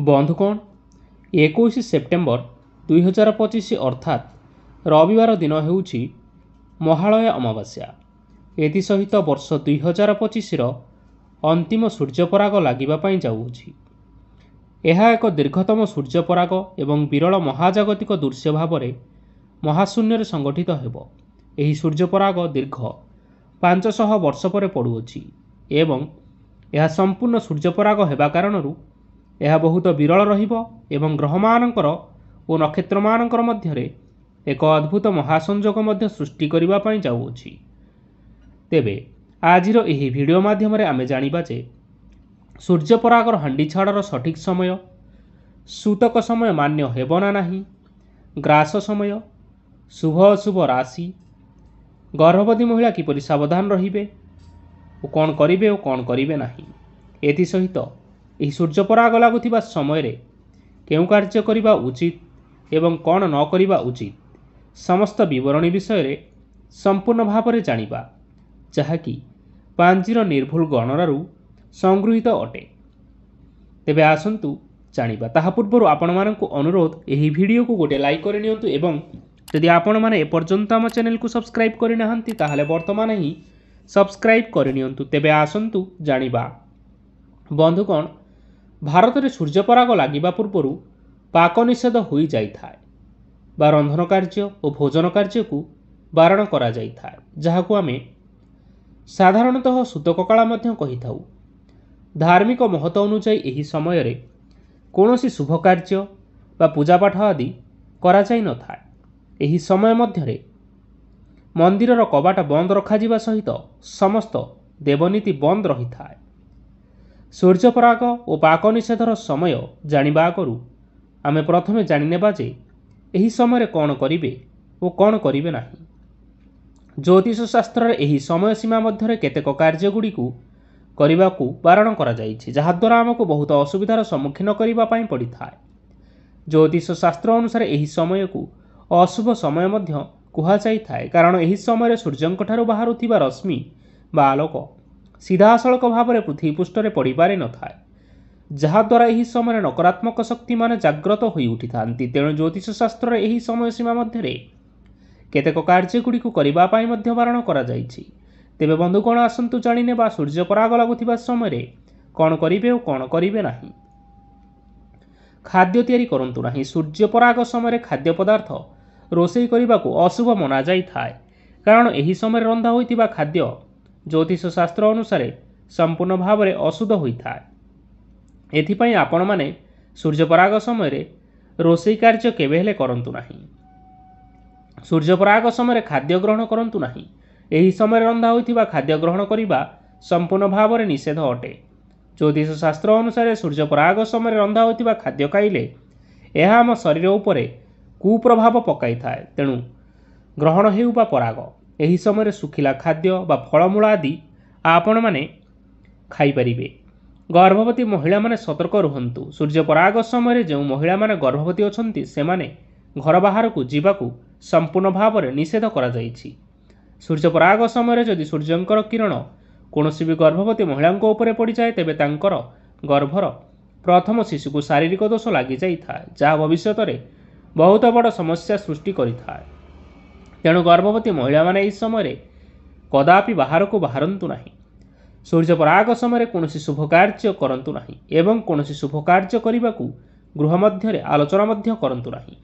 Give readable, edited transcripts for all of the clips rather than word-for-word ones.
ବନ୍ଧୁଗଣ 21 ସେପ୍ଟେମ୍ବର 2025 ଅର୍ଥାତ୍ ରବିବାର ଦିନ ହେଉଛି ମହାଳୟ ଅମାବାସ୍ୟା। ଏଥିସହିତ ବର୍ଷ 2025ର ଅନ୍ତିମ ସୂର୍ଯ୍ୟପରାଗ ଲାଗିବା ପାଇଁ ଯାଉଅଛି। ଏହା ଏକ ଦୀର୍ଘତମ ସୂର୍ଯ୍ୟପରାଗ ଏବଂ ବିରଳ ମହାଜାଗତିକ ଦୃଶ୍ୟ ଭାବରେ ମହାଶୂନ୍ୟରେ ସଂଗଠିତ ହେବ। ଏହି ସୂର୍ଯ୍ୟପରାଗ ଦୀର୍ଘ 500 ବର୍ଷ ପରେ ପଡ଼ୁଅଛି ଏବଂ ଏହା ସମ୍ପୂର୍ଣ୍ଣ ସୂର୍ଯ୍ୟପରାଗ ହେବା କାରଣରୁ ଏହା ବହୁତ ବିରଳ ରହିବ ଏବଂ ଗ୍ରହମାନଙ୍କର ଓ ନକ୍ଷତ୍ରମାନଙ୍କର ମଧ୍ୟରେ ଏକ ଅଦ୍ଭୁତ ମହାସଂଯୋଗ ମଧ୍ୟ ସୃଷ୍ଟି କରିବା ପାଇଁ ଯାଉଅଛି। ତେବେ ଆଜିର ଏହି ଭିଡ଼ିଓ ମାଧ୍ୟମରେ ଆମେ ଜାଣିବା ଯେ ସୂର୍ଯ୍ୟପରାଗର ହାଣ୍ଡି ଛାଡ଼ର ସଠିକ୍ ସମୟ, ସୂତକ ସମୟ ମାନ୍ୟ ହେବ ନା ନାହିଁ, ଗ୍ରାସ ସମୟ, ଶୁଭ ଅଶୁଭ ରାଶି, ଗର୍ଭବତୀ ମହିଳା କିପରି ସାବଧାନ ରହିବେ ଓ କ'ଣ କରିବେ ଓ କ'ଣ କରିବେ ନାହିଁ। ଏଥିସହିତ ଏହି ସୂର୍ଯ୍ୟପରାଗ ଲାଗୁଥିବା ସମୟରେ କେଉଁ କାର୍ଯ୍ୟ କରିବା ଉଚିତ ଏବଂ କ'ଣ ନ କରିବା ଉଚିତ ସମସ୍ତ ବିବରଣୀ ବିଷୟରେ ସମ୍ପୂର୍ଣ୍ଣ ଭାବରେ ଜାଣିବା, ଯାହାକି ପାଞ୍ଜିର ନିର୍ଭୁଲ ଗଣନାରୁ ସଂଗୃହୀତ ଅଟେ। ତେବେ ଆସନ୍ତୁ ଜାଣିବା। ତାହା ପୂର୍ବରୁ ଆପଣମାନଙ୍କୁ ଅନୁରୋଧ, ଏହି ଭିଡ଼ିଓକୁ ଗୋଟିଏ ଲାଇକ୍ କରିନିଅନ୍ତୁ ଏବଂ ଯଦି ଆପଣମାନେ ଏପର୍ଯ୍ୟନ୍ତ ଆମ ଚ୍ୟାନେଲକୁ ସବସ୍କ୍ରାଇବ୍ କରିନାହାନ୍ତି ତାହେଲେ ବର୍ତ୍ତମାନ ହିଁ ସବସ୍କ୍ରାଇବ୍ କରିନିଅନ୍ତୁ। ତେବେ ଆସନ୍ତୁ ଜାଣିବା। ବନ୍ଧୁଗଣ, ଭାରତରେ ସୂର୍ଯ୍ୟପରାଗ ଲାଗିବା ପୂର୍ବରୁ ପାକ ନିଷେଧ ହୋଇଯାଇଥାଏ ବା ରନ୍ଧନ କାର୍ଯ୍ୟ ଓ ଭୋଜନ କାର୍ଯ୍ୟକୁ ବାରଣ କରାଯାଇଥାଏ, ଯାହାକୁ ଆମେ ସାଧାରଣତଃ ସୂତକକାଳ ମଧ୍ୟ କହିଥାଉ। ଧାର୍ମିକ ମହତ ଅନୁଯାୟୀ ଏହି ସମୟରେ କୌଣସି ଶୁଭ କାର୍ଯ୍ୟ ବା ପୂଜାପାଠ ଆଦି କରାଯାଇନଥାଏ। ଏହି ସମୟ ମଧ୍ୟରେ ମନ୍ଦିରର କବାଟ ବନ୍ଦ ରଖାଯିବା ସହିତ ସମସ୍ତ ଦେବନୀତି ବନ୍ଦ ରହିଥାଏ। ସୂର୍ଯ୍ୟପରାଗ ଓ ପାକ ନିଷେଧର ସମୟ ଜାଣିବା ଆଗରୁ ଆମେ ପ୍ରଥମେ ଜାଣିନେବା ଯେ ଏହି ସମୟରେ କ'ଣ କରିବେ ଓ କ'ଣ କରିବେ ନାହିଁ। ଜ୍ୟୋତିଷ ଶାସ୍ତ୍ରରେ ଏହି ସମୟ ସୀମା ମଧ୍ୟରେ କେତେକ କାର୍ଯ୍ୟଗୁଡ଼ିକୁ କରିବାକୁ ବାରଣ କରାଯାଇଛି, ଯାହାଦ୍ୱାରା ଆମକୁ ବହୁତ ଅସୁବିଧାର ସମ୍ମୁଖୀନ କରିବା ପାଇଁ ପଡ଼ିଥାଏ। ଜ୍ୟୋତିଷ ଶାସ୍ତ୍ର ଅନୁସାରେ ଏହି ସମୟକୁ ଅଶୁଭ ସମୟ ମଧ୍ୟ କୁହାଯାଇଥାଏ, କାରଣ ଏହି ସମୟରେ ସୂର୍ଯ୍ୟଙ୍କଠାରୁ ବାହାରୁଥିବା ରଶ୍ମି ବା ଆଲୋକ ସିଧାସଳଖ ଭାବରେ ପୃଥିବୀ ପୃଷ୍ଠରେ ପଡ଼ିପାରିନଥାଏ, ଯାହାଦ୍ୱାରା ଏହି ସମୟରେ ନକାରାତ୍ମକ ଶକ୍ତିମାନେ ଜାଗ୍ରତ ହୋଇ ଉଠିଥାନ୍ତି। ତେଣୁ ଜ୍ୟୋତିଷ ଶାସ୍ତ୍ରରେ ଏହି ସମୟ ସୀମା ମଧ୍ୟରେ କେତେକ କାର୍ଯ୍ୟଗୁଡ଼ିକୁ କରିବା ପାଇଁ ମଧ୍ୟ ବାରଣ କରାଯାଇଛି। ତେବେ ବନ୍ଧୁଗଣ, ଆସନ୍ତୁ ଜାଣିନେବା ସୂର୍ଯ୍ୟପରାଗ ଲାଗୁଥିବା ସମୟରେ କ'ଣ କରିବେ ଓ କ'ଣ କରିବେ ନାହିଁ। ଖାଦ୍ୟ ତିଆରି କରନ୍ତୁ ନାହିଁ। ସୂର୍ଯ୍ୟପରାଗ ସମୟରେ ଖାଦ୍ୟ ପଦାର୍ଥ ରୋଷେଇ କରିବାକୁ ଅଶୁଭ ମନାଯାଇଥାଏ, କାରଣ ଏହି ସମୟରେ ରନ୍ଧା ହୋଇଥିବା ଖାଦ୍ୟ ଜ୍ୟୋତିଷ ଶାସ୍ତ୍ର ଅନୁସାରେ ସମ୍ପୂର୍ଣ୍ଣ ଭାବରେ ଅଶୁଦ୍ଧ ହୋଇଥାଏ। ଏଥିପାଇଁ ଆପଣମାନେ ସୂର୍ଯ୍ୟପରାଗ ସମୟରେ ରୋଷେଇ କାର୍ଯ୍ୟ କେବେ ହେଲେ କରନ୍ତୁ ନାହିଁ। ସୂର୍ଯ୍ୟପରାଗ ସମୟରେ ଖାଦ୍ୟ ଗ୍ରହଣ କରନ୍ତୁ ନାହିଁ। ଏହି ସମୟରେ ରନ୍ଧା ହୋଇଥିବା ଖାଦ୍ୟ ଗ୍ରହଣ କରିବା ସମ୍ପୂର୍ଣ୍ଣ ଭାବରେ ନିଷେଧ ଅଟେ। ଜ୍ୟୋତିଷ ଶାସ୍ତ୍ର ଅନୁସାରେ ସୂର୍ଯ୍ୟପରାଗ ସମୟରେ ରନ୍ଧା ହୋଇଥିବା ଖାଦ୍ୟ ଖାଇଲେ ଏହା ଆମ ଶରୀର ଉପରେ କୁପ୍ରଭାବ ପକାଇଥାଏ। ତେଣୁ ଗ୍ରହଣ ହେଉ ବା ପରାଗ, ଏହି ସମୟରେ ଶୁଖିଲା ଖାଦ୍ୟ ବା ଫଳମୂଳ ଆଦି ଆପଣମାନେ ଖାଇପାରିବେ। ଗର୍ଭବତୀ ମହିଳାମାନେ ସତର୍କ ରୁହନ୍ତୁ। ସୂର୍ଯ୍ୟପରାଗ ସମୟରେ ଯେଉଁ ମହିଳାମାନେ ଗର୍ଭବତୀ ଅଛନ୍ତି ସେମାନେ ଘର ବାହାରକୁ ଯିବାକୁ ସମ୍ପୂର୍ଣ୍ଣ ଭାବରେ ନିଷେଧ କରାଯାଇଛି। ସୂର୍ଯ୍ୟପରାଗ ସମୟରେ ଯଦି ସୂର୍ଯ୍ୟଙ୍କର କିରଣ କୌଣସି ବି ଗର୍ଭବତୀ ମହିଳାଙ୍କ ଉପରେ ପଡ଼ିଯାଏ, ତେବେ ତାଙ୍କର ଗର୍ଭର ପ୍ରଥମ ଶିଶୁକୁ ଶାରୀରିକ ଦୋଷ ଲାଗିଯାଇଥାଏ, ଯାହା ଭବିଷ୍ୟତରେ ବହୁତ ବଡ଼ ସମସ୍ୟା ସୃଷ୍ଟି କରିଥାଏ। ତେଣୁ ଗର୍ଭବତୀ ମହିଳାମାନେ ଏହି ସମୟରେ କଦାପି ବାହାରକୁ ବାହାରନ୍ତୁ ନାହିଁ। ସୂର୍ଯ୍ୟପରାଗ ସମୟରେ କୌଣସି ଶୁଭ କାର୍ଯ୍ୟ କରନ୍ତୁ ନାହିଁ ଏବଂ କୌଣସି ଶୁଭ କାର୍ଯ୍ୟ କରିବାକୁ ଗୃହ ମଧ୍ୟରେ ଆଲୋଚନା ମଧ୍ୟ କରନ୍ତୁ ନାହିଁ।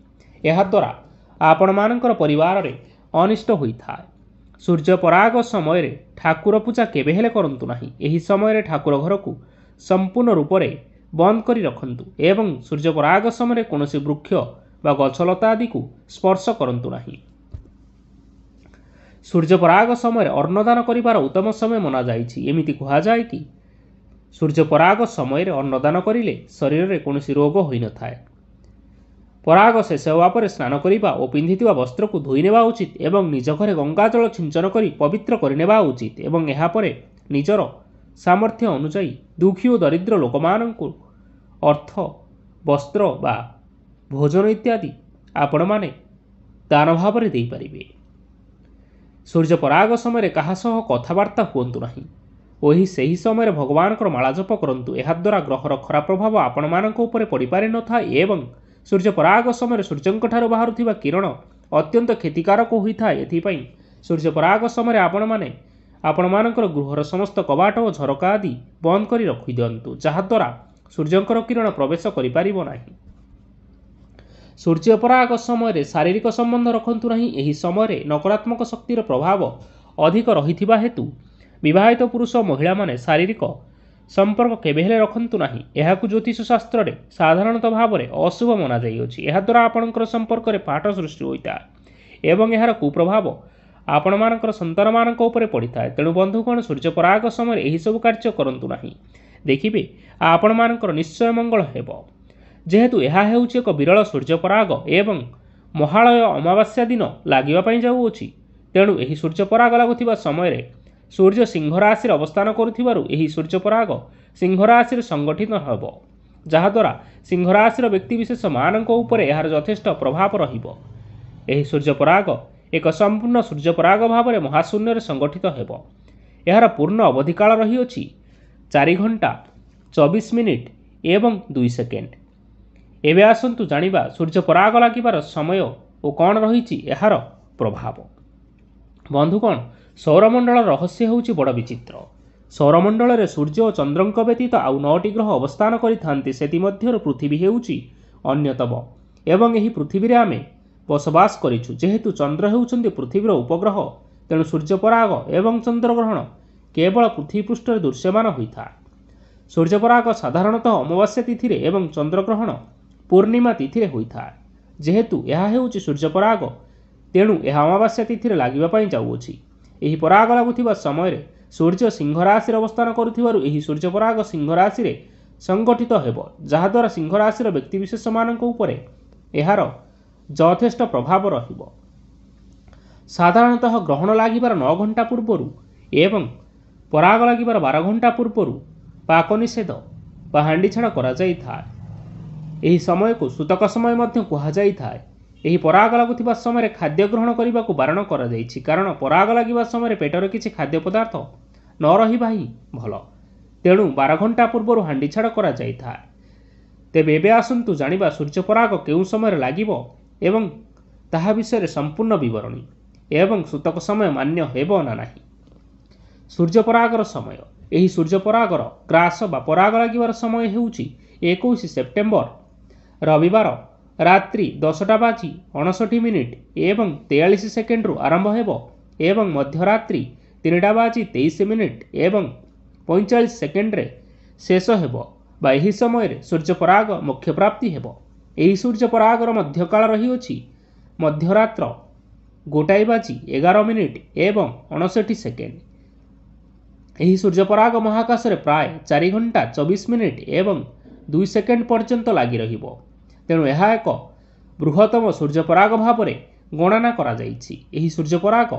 ଏହାଦ୍ୱାରା ଆପଣମାନଙ୍କର ପରିବାରରେ ଅନିଷ୍ଟ ହୋଇଥାଏ। ସୂର୍ଯ୍ୟପରାଗ ସମୟରେ ଠାକୁର ପୂଜା କେବେ ହେଲେ କରନ୍ତୁ ନାହିଁ। ଏହି ସମୟରେ ଠାକୁର ଘରକୁ ସମ୍ପୂର୍ଣ୍ଣ ରୂପରେ ବନ୍ଦ କରି ରଖନ୍ତୁ ଏବଂ ସୂର୍ଯ୍ୟପରାଗ ସମୟରେ କୌଣସି ବୃକ୍ଷ ବା ଗଛଲତା ଆଦିକୁ ସ୍ପର୍ଶ କରନ୍ତୁ ନାହିଁ। ସୂର୍ଯ୍ୟପରାଗ ସମୟରେ ଅନ୍ନଦାନ କରିବାର ଉତ୍ତମ ସମୟ ମନାଯାଇଛି। ଏମିତି କୁହାଯାଏ କି ସୂର୍ଯ୍ୟପରାଗ ସମୟରେ ଅନ୍ନଦାନ କରିଲେ ଶରୀରରେ କୌଣସି ରୋଗ ହୋଇନଥାଏ। ପରାଗ ଶେଷ ହେବା ପରେ ସ୍ନାନ କରିବା ଓ ପିନ୍ଧିଥିବା ବସ୍ତ୍ରକୁ ଧୋଇ ନେବା ଉଚିତ ଏବଂ ନିଜ ଘରେ ଗଙ୍ଗାଜଳ ଛିଞ୍ଚନ କରି ପବିତ୍ର କରିନେବା ଉଚିତ ଏବଂ ଏହାପରେ ନିଜର ସାମର୍ଥ୍ୟ ଅନୁଯାୟୀ ଦୁଃଖୀ ଓ ଦରିଦ୍ର ଲୋକମାନଙ୍କୁ ଅର୍ଥ, ବସ୍ତ୍ର ବା ଭୋଜନ ଇତ୍ୟାଦି ଆପଣମାନେ ଦାନ ଭାବରେ ଦେଇପାରିବେ। ସୂର୍ଯ୍ୟପରାଗ ସମୟରେ କାହା ସହ କଥାବାର୍ତ୍ତା ହୁଅନ୍ତୁ ନାହିଁ। ସେହି ସମୟରେ ଭଗବାନଙ୍କର ମାଳା ଜପ କରନ୍ତୁ। ଏହାଦ୍ୱାରା ଗ୍ରହର ଖରାପ ପ୍ରଭାବ ଆପଣମାନଙ୍କ ଉପରେ ପଡ଼ିପାରିନଥାଏ ଏବଂ ସୂର୍ଯ୍ୟପରାଗ ସମୟରେ ସୂର୍ଯ୍ୟଙ୍କଠାରୁ ବାହାରୁଥିବା କିରଣ ଅତ୍ୟନ୍ତ କ୍ଷତିକାରକ ହୋଇଥାଏ। ଏଥିପାଇଁ ସୂର୍ଯ୍ୟପରାଗ ସମୟରେ ଆପଣମାନଙ୍କର ଗୃହର ସମସ୍ତ କବାଟ ଓ ଝରକା ଆଦି ବନ୍ଦ କରି ରଖିଦିଅନ୍ତୁ, ଯାହାଦ୍ୱାରା ସୂର୍ଯ୍ୟଙ୍କର କିରଣ ପ୍ରବେଶ କରିପାରିବ ନାହିଁ। ସୂର୍ଯ୍ୟପରାଗ ସମୟରେ ଶାରୀରିକ ସମ୍ବନ୍ଧ ରଖନ୍ତୁ ନାହିଁ। ଏହି ସମୟରେ ନକାରାତ୍ମକ ଶକ୍ତିର ପ୍ରଭାବ ଅଧିକ ରହିଥିବା ହେତୁ ବିବାହିତ ପୁରୁଷ ଓ ମହିଳାମାନେ ଶାରୀରିକ ସମ୍ପର୍କ କେବେହେଲେ ରଖନ୍ତୁ ନାହିଁ। ଏହାକୁ ଜ୍ୟୋତିଷ ଶାସ୍ତ୍ରରେ ସାଧାରଣତଃ ଭାବରେ ଅଶୁଭ ମନାଯାଇଅଛି। ଏହାଦ୍ୱାରା ଆପଣଙ୍କର ସମ୍ପର୍କରେ ଫାଟ ସୃଷ୍ଟି ହୋଇଥାଏ ଏବଂ ଏହାର କୁପ୍ରଭାବ ଆପଣମାନଙ୍କର ସନ୍ତାନମାନଙ୍କ ଉପରେ ପଡ଼ିଥାଏ। ତେଣୁ ବନ୍ଧୁଗଣ, ସୂର୍ଯ୍ୟପରାଗ ସମୟରେ ଏହିସବୁ କାର୍ଯ୍ୟ କରନ୍ତୁ ନାହିଁ। ଦେଖିବେ ଆପଣମାନଙ୍କର ନିଶ୍ଚୟ ମଙ୍ଗଳ ହେବ। ଯେହେତୁ ଏହା ହେଉଛି ଏକ ବିରଳ ସୂର୍ଯ୍ୟପରାଗ ଏବଂ ମହାଳୟ ଅମାବାସ୍ୟା ଦିନ ଲାଗିବା ପାଇଁ ଯାଉଅଛି, ତେଣୁ ଏହି ସୂର୍ଯ୍ୟପରାଗ ଲାଗୁଥିବା ସମୟରେ ସୂର୍ଯ୍ୟ ସିଂହ ରାଶିରେ ଅବସ୍ଥାନ କରୁଥିବାରୁ ଏହି ସୂର୍ଯ୍ୟପରାଗ ସିଂହ ରାଶିରେ ସଂଗଠିତ ହେବ, ଯାହାଦ୍ୱାରା ସିଂହ ରାଶିର ବ୍ୟକ୍ତିବିଶେଷମାନଙ୍କ ଉପରେ ଏହାର ଯଥେଷ୍ଟ ପ୍ରଭାବ ରହିବ। ଏହି ସୂର୍ଯ୍ୟପରାଗ ଏକ ସମ୍ପୂର୍ଣ୍ଣ ସୂର୍ଯ୍ୟପରାଗ ଭାବରେ ମହାଶୂନ୍ୟରେ ସଂଗଠିତ ହେବ। ଏହାର ପୂର୍ଣ୍ଣ ଅବଧିକାଳ ରହିଅଛି 4 ଘଣ୍ଟା 24 ମିନିଟ୍ ଏବଂ 2 ସେକେଣ୍ଡ। ଏବେ ଆସନ୍ତୁ ଜାଣିବା ସୂର୍ଯ୍ୟପରାଗ ଲାଗିବାର ସମୟ ଓ କ'ଣ ରହିଛି ଏହାର ପ୍ରଭାବ। ବନ୍ଧୁଗଣ, ସୌରମଣ୍ଡଳର ରହସ୍ୟ ହେଉଛି ବଡ଼ ବିଚିତ୍ର। ସୌରମଣ୍ଡଳରେ ସୂର୍ଯ୍ୟ ଓ ଚନ୍ଦ୍ରଙ୍କ ବ୍ୟତୀତ ଆଉ 9ଟି ଗ୍ରହ ଅବସ୍ଥାନ କରିଥାନ୍ତି। ସେଥିମଧ୍ୟରୁ ପୃଥିବୀ ହେଉଛି ଅନ୍ୟତମ ଏବଂ ଏହି ପୃଥିବୀରେ ଆମେ ବସବାସ କରିଛୁ। ଯେହେତୁ ଚନ୍ଦ୍ର ହେଉଛନ୍ତି ପୃଥିବୀର ଉପଗ୍ରହ, ତେଣୁ ସୂର୍ଯ୍ୟପରାଗ ଏବଂ ଚନ୍ଦ୍ରଗ୍ରହଣ କେବଳ ପୃଥିବୀ ପୃଷ୍ଠରେ ଦୃଶ୍ୟମାନ ହୋଇଥାଏ। ସୂର୍ଯ୍ୟପରାଗ ସାଧାରଣତଃ ଅମାବାସ୍ୟା ତିଥିରେ ଏବଂ ଚନ୍ଦ୍ରଗ୍ରହଣ ପୂର୍ଣ୍ଣିମା ତିଥିରେ ହୋଇଥାଏ। ଯେହେତୁ ଏହା ହେଉଛି ସୂର୍ଯ୍ୟପରାଗ, ତେଣୁ ଏହା ଅମାବାସ୍ୟା ତିଥିରେ ଲାଗିବା ପାଇଁ ଯାଉଅଛି। ଏହି ପରାଗ ଲାଗୁଥିବା ସମୟରେ ସୂର୍ଯ୍ୟ ସିଂହ ରାଶିରେ ଅବସ୍ଥାନ କରୁଥିବାରୁ ଏହି ସୂର୍ଯ୍ୟପରାଗ ସିଂହ ରାଶିରେ ସଂଗଠିତ ହେବ, ଯାହାଦ୍ୱାରା ସିଂହ ରାଶିର ବ୍ୟକ୍ତିବିଶେଷମାନଙ୍କ ଉପରେ ଏହାର ଯଥେଷ୍ଟ ପ୍ରଭାବ ରହିବ। ସାଧାରଣତଃ ଗ୍ରହଣ ଲାଗିବାର 9 ଘଣ୍ଟା ପୂର୍ବରୁ ଏବଂ ପରାଗ ଲାଗିବାର 12 ଘଣ୍ଟା ପୂର୍ବରୁ ପାକ ନିଷେଧ ବା ହାଣ୍ଡିଛାଡ଼ କରାଯାଇଥାଏ। ଏହି ସମୟକୁ ସୂତକ ସମୟ ମଧ୍ୟ କୁହାଯାଇଥାଏ। ଏହି ପରାଗ ଲାଗୁଥିବା ସମୟରେ ଖାଦ୍ୟ ଗ୍ରହଣ କରିବାକୁ ବାରଣ କରାଯାଇଛି, କାରଣ ପରାଗ ଲାଗିବା ସମୟରେ ପେଟରେ କିଛି ଖାଦ୍ୟ ପଦାର୍ଥ ନ ରହିବା ହିଁ ଭଲ। ତେଣୁ 12 ଘଣ୍ଟା ପୂର୍ବରୁ ହାଣ୍ଡିଛାଡ଼ କରାଯାଇଥାଏ। ତେବେ ଏବେ ଆସନ୍ତୁ ଜାଣିବା ସୂର୍ଯ୍ୟପରାଗ କେଉଁ ସମୟରେ ଲାଗିବ ଏବଂ ତାହା ବିଷୟରେ ସମ୍ପୂର୍ଣ୍ଣ ବିବରଣୀ ଏବଂ ସୂତକ ସମୟ ମାନ୍ୟ ହେବ ନା ନାହିଁ। ସୂର୍ଯ୍ୟପରାଗର ସମୟ। ଏହି ସୂର୍ଯ୍ୟପରାଗର ଗ୍ରାସ ବା ପରାଗ ଲାଗିବାର ସମୟ ହେଉଛି 21 ସେପ୍ଟେମ୍ବର ରବିବାର ରାତ୍ରି 10:59 ଏବଂ 43 ସେକେଣ୍ଡରୁ ଆରମ୍ଭ ହେବ ଏବଂ ମଧ୍ୟରାତ୍ରି 3:23 ଏବଂ 45 ସେକେଣ୍ଡରେ ଶେଷ ହେବ ବା ଏହି ସମୟରେ ସୂର୍ଯ୍ୟପରାଗ ମୋକ୍ଷପ୍ରାପ୍ତି ହେବ। ଏହି ସୂର୍ଯ୍ୟପରାଗର ମଧ୍ୟକାଳ ରହିଅଛି ମଧ୍ୟରାତ୍ର 1:11 ଏବଂ 59 ସେକେଣ୍ଡ। ଏହି ସୂର୍ଯ୍ୟପରାଗ ମହାକାଶରେ ପ୍ରାୟ 4 ଘଣ୍ଟା 24 ମିନିଟ୍ ଏବଂ 2 ସେକେଣ୍ଡ ପର୍ଯ୍ୟନ୍ତ ଲାଗି ରହିବ। ତେଣୁ ଏହା ଏକ ବୃହତ୍ତମ ସୂର୍ଯ୍ୟପରାଗ ଭାବରେ ଗଣନା କରାଯାଇଛି। ଏହି ସୂର୍ଯ୍ୟପରାଗ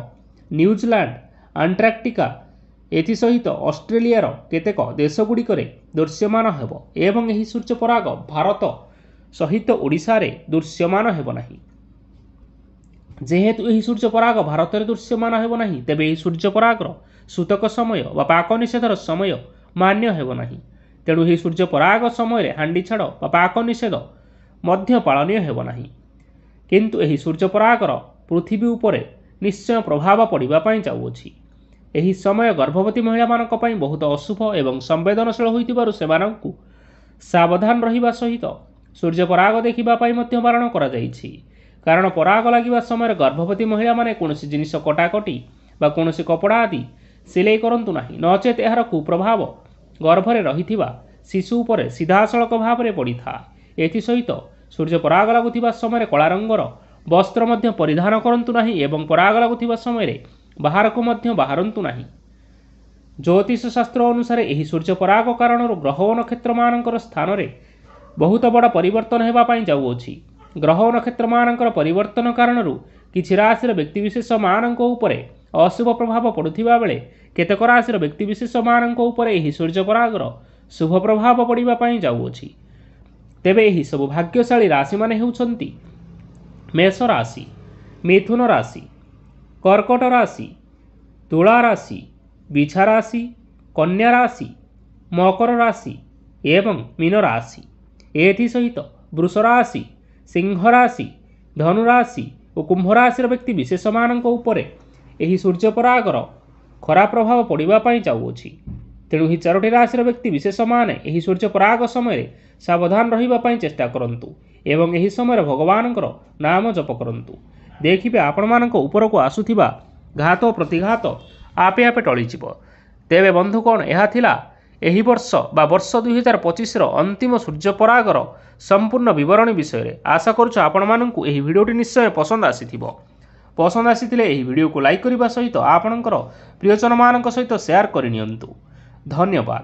ନ୍ୟୁଜିଲାଣ୍ଡ, ଆଣ୍ଟାର୍କଟିକା ଏଥିସହିତ ଅଷ୍ଟ୍ରେଲିଆର କେତେକ ଦେଶଗୁଡ଼ିକରେ ଦୃଶ୍ୟମାନ ହେବ ଏବଂ ଏହି ସୂର୍ଯ୍ୟପରାଗ ଭାରତ ସହିତ ଓଡ଼ିଶାରେ ଦୃଶ୍ୟମାନ ହେବ ନାହିଁ। ଯେହେତୁ ଏହି ସୂର୍ଯ୍ୟପରାଗ ଭାରତରେ ଦୃଶ୍ୟମାନ ହେବ ନାହିଁ, ତେବେ ଏହି ସୂର୍ଯ୍ୟପରାଗର ସୂତକ ସମୟ ବା ପାକ ନିଷେଧର ସମୟ ମାନ୍ୟ ହେବ ନାହିଁ। ତେଣୁ ଏହି ସୂର୍ଯ୍ୟପରାଗ ସମୟରେ ହାଣ୍ଡିଛାଡ଼ ବା ପାକ ନିଷେଧ ମଧ୍ୟ ପାଳନୀୟ ହେବ ନାହିଁ। କିନ୍ତୁ ଏହି ସୂର୍ଯ୍ୟପରାଗର ପୃଥିବୀ ଉପରେ ନିଶ୍ଚୟ ପ୍ରଭାବ ପଡ଼ିବା ପାଇଁ ଯାଉଅଛି। ଏହି ସମୟ ଗର୍ଭବତୀ ମହିଳାମାନଙ୍କ ପାଇଁ ବହୁତ ଅଶୁଭ ଏବଂ ସମ୍ବେଦନଶୀଳ ହୋଇଥିବାରୁ ସେମାନଙ୍କୁ ସାବଧାନ ରହିବା ସହିତ ସୂର୍ଯ୍ୟପରାଗ ଦେଖିବା ପାଇଁ ମଧ୍ୟ ବାରଣ କରାଯାଇଛି। କାରଣ ପରାଗ ଲାଗିବା ସମୟରେ ଗର୍ଭବତୀ ମହିଳାମାନେ କୌଣସି ଜିନିଷ କଟାକଟି ବା କୌଣସି କପଡ଼ା ଆଦି ସିଲେଇ କରନ୍ତୁ ନାହିଁ, ନଚେତ୍ ଏହାର କୁପ୍ରଭାବ ଗର୍ଭରେ ରହିଥିବା ଶିଶୁ ଉପରେ ସିଧାସଳଖ ଭାବରେ ପଡ଼ିଥାଏ। ଏଥିସହିତ ସୂର୍ଯ୍ୟପରାଗ ଲାଗୁଥିବା ସମୟରେ କଳା ରଙ୍ଗର ବସ୍ତ୍ର ମଧ୍ୟ ପରିଧାନ କରନ୍ତୁ ନାହିଁ ଏବଂ ପରାଗ ଲାଗୁଥିବା ସମୟରେ ବାହାରକୁ ମଧ୍ୟ ବାହାରନ୍ତୁ ନାହିଁ। ଜ୍ୟୋତିଷ ଶାସ୍ତ୍ର ଅନୁସାରେ ଏହି ସୂର୍ଯ୍ୟପରାଗ କାରଣରୁ ଗ୍ରହ ଓ ନକ୍ଷତ୍ରମାନଙ୍କର ସ୍ଥାନରେ ବହୁତ ବଡ଼ ପରିବର୍ତ୍ତନ ହେବା ପାଇଁ ଯାଉଅଛି। ଗ୍ରହ ଓ ନକ୍ଷତ୍ରମାନଙ୍କର ପରିବର୍ତ୍ତନ କାରଣରୁ କିଛି ରାଶିର ବ୍ୟକ୍ତିବିଶେଷମାନଙ୍କ ଉପରେ ଅଶୁଭ ପ୍ରଭାବ ପଡ଼ୁଥିବା ବେଳେ କେତେକ ରାଶିର ବ୍ୟକ୍ତିବିଶେଷମାନଙ୍କ ଉପରେ ଏହି ସୂର୍ଯ୍ୟପରାଗର ଶୁଭ ପ୍ରଭାବ ପଡ଼ିବା ପାଇଁ ଯାଉଅଛି। ତେବେ ଏହି ସବୁ ଭାଗ୍ୟଶାଳୀ ରାଶିମାନେ ହେଉଛନ୍ତି ମେଷ ରାଶି, ମିଥୁନ ରାଶି, କର୍କଟ ରାଶି, ତୁଳା ରାଶି, ବିଛା ରାଶି, କନ୍ୟା ରାଶି, ମକର ରାଶି ଏବଂ ମୀନ ରାଶି। ଏଥିସହିତ ବୃଷ ରାଶି, ସିଂହ ରାଶି, ଧନୁ ରାଶି ଓ କୁମ୍ଭ ରାଶିର ବ୍ୟକ୍ତି ବିଶେଷମାନଙ୍କ ଉପରେ ଏହି ସୂର୍ଯ୍ୟପରାଗର ଖରାପ ପ୍ରଭାବ ପଡ଼ିବା ପାଇଁ ଯାଉଅଛି। ତେଣୁ ଏହି 4ଟି ରାଶିର ବ୍ୟକ୍ତି ବିଶେଷମାନେ ଏହି ସୂର୍ଯ୍ୟପରାଗ ସମୟରେ ସାବଧାନ ରହିବା ପାଇଁ ଚେଷ୍ଟା କରନ୍ତୁ ଏବଂ ଏହି ସମୟରେ ଭଗବାନଙ୍କର ନାମ ଜପ କରନ୍ତୁ। ଦେଖିବେ ଆପଣମାନଙ୍କ ଉପରକୁ ଆସୁଥିବା ଘାତ ଓ ପ୍ରତିଘାତ ଆପେ ଆପେ ଟଳିଯିବ। ତେବେ ବନ୍ଧୁଗଣ, ଏହା ଥିଲା ଏହି ବର୍ଷ ବା ବର୍ଷ 2025ର ଅନ୍ତିମ ସୂର୍ଯ୍ୟପରାଗର ସମ୍ପୂର୍ଣ୍ଣ ବିବରଣୀ ବିଷୟରେ। ଆଶା କରୁଛୁ ଆପଣମାନଙ୍କୁ ଏହି ଭିଡ଼ିଓଟି ନିଶ୍ଚୟ ପସନ୍ଦ ଆସିଥିବ। ପସନ୍ଦ ଆସିଥିଲେ ଏହି ଭିଡ଼ିଓକୁ ଲାଇକ୍ କରିବା ସହିତ ଆପଣଙ୍କର ପ୍ରିୟଜନମାନଙ୍କ ସହିତ ସେୟାର କରିନିଅନ୍ତୁ। ଧନ୍ୟବାଦ।